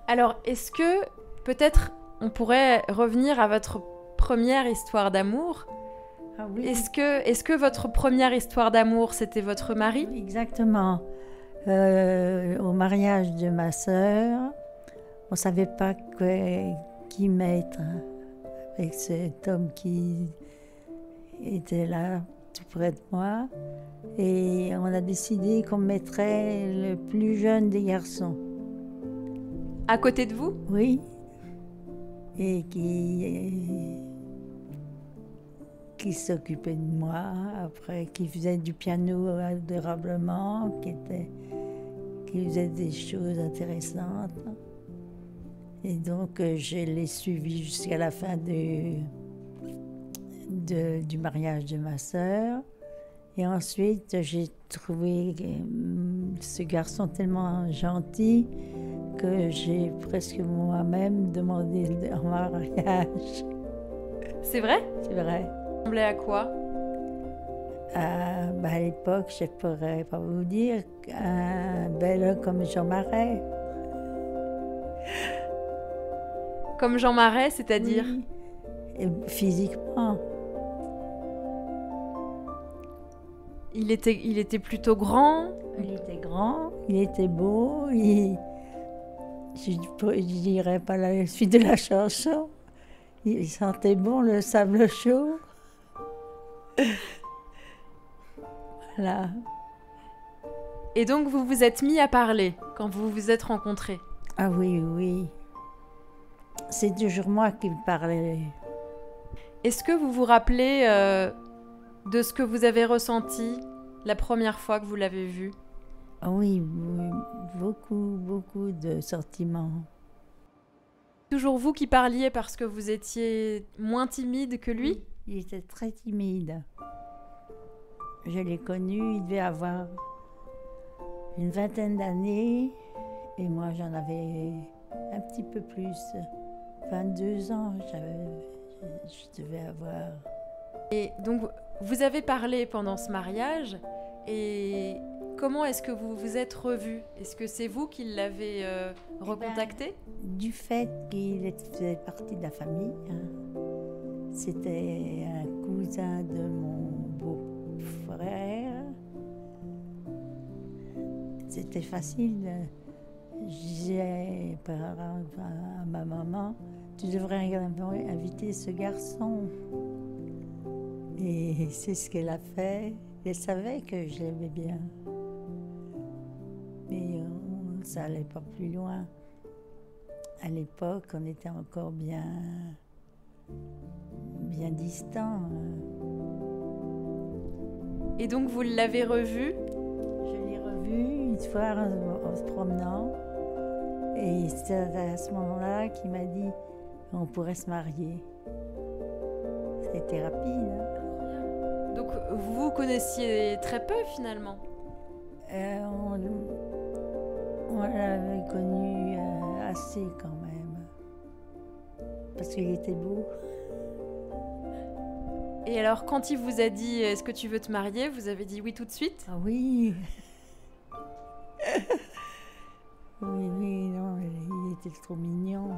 Alors, est-ce que peut-être on pourrait revenir à votre première histoire d'amour? Ah oui, Est-ce que votre première histoire d'amour, c'était votre mari? exactement. Au mariage de ma sœur, on ne savait pas qui mettre avec cet homme qui était là tout près de moi. Et on a décidé qu'on mettrait le plus jeune des garçons. À côté de vous? Oui. Et qui s'occupait de moi après, qui faisait du piano adorablement, qui faisait des choses intéressantes. Et donc, je l'ai suivi jusqu'à la fin du mariage de ma sœur. Et ensuite, j'ai trouvé ce garçon tellement gentil que j'ai presque moi-même demandé en mariage. C'est vrai? C'est vrai. Ça ressemblait à quoi? À l'époque, je ne pourrais pas vous dire, un bel homme comme Jean Marais. Comme Jean Marais, c'est-à-dire? Oui. Et physiquement. Il était plutôt grand. Il était grand, il était beau, je ne dirais pas la suite de la chanson. Il sentait bon le sable chaud. Voilà. Et donc vous vous êtes mis à parler quand vous vous êtes rencontrés. Ah oui, oui. C'est toujours moi qui parlais. Est-ce que vous vous rappelez de ce que vous avez ressenti la première fois que vous l'avez vu? Ah oui, oui, beaucoup, beaucoup de sentiments. Toujours vous qui parliez parce que vous étiez moins timide que lui? Il était très timide. Je l'ai connu, il devait avoir une vingtaine d'années et moi j'en avais un petit peu plus. 22 ans, je devais avoir. Et donc vous avez parlé pendant ce mariage et comment est-ce que vous vous êtes revus? Est-ce que c'est vous qui l'avez recontacté? Du fait qu'il faisait partie de la famille, hein. C'était un cousin de mon beau-frère. C'était facile. Je disais à ma maman, tu devrais inviter ce garçon. Et c'est ce qu'elle a fait. Elle savait que je l'aimais bien. Mais ça n'allait pas plus loin. À l'époque, on était encore bien distants. Hein. Et donc vous l'avez revu? Je l'ai revu une fois en se promenant. Et c'est à ce moment-là qu'il m'a dit on pourrait se marier. C'était rapide. Hein. Donc vous vous connaissiez très peu finalement? On l'avait connu assez quand même. Parce qu'il était beau. Et alors quand il vous a dit est-ce que tu veux te marier, vous avez dit oui tout de suite? Ah oui. Oui, non, il était trop mignon.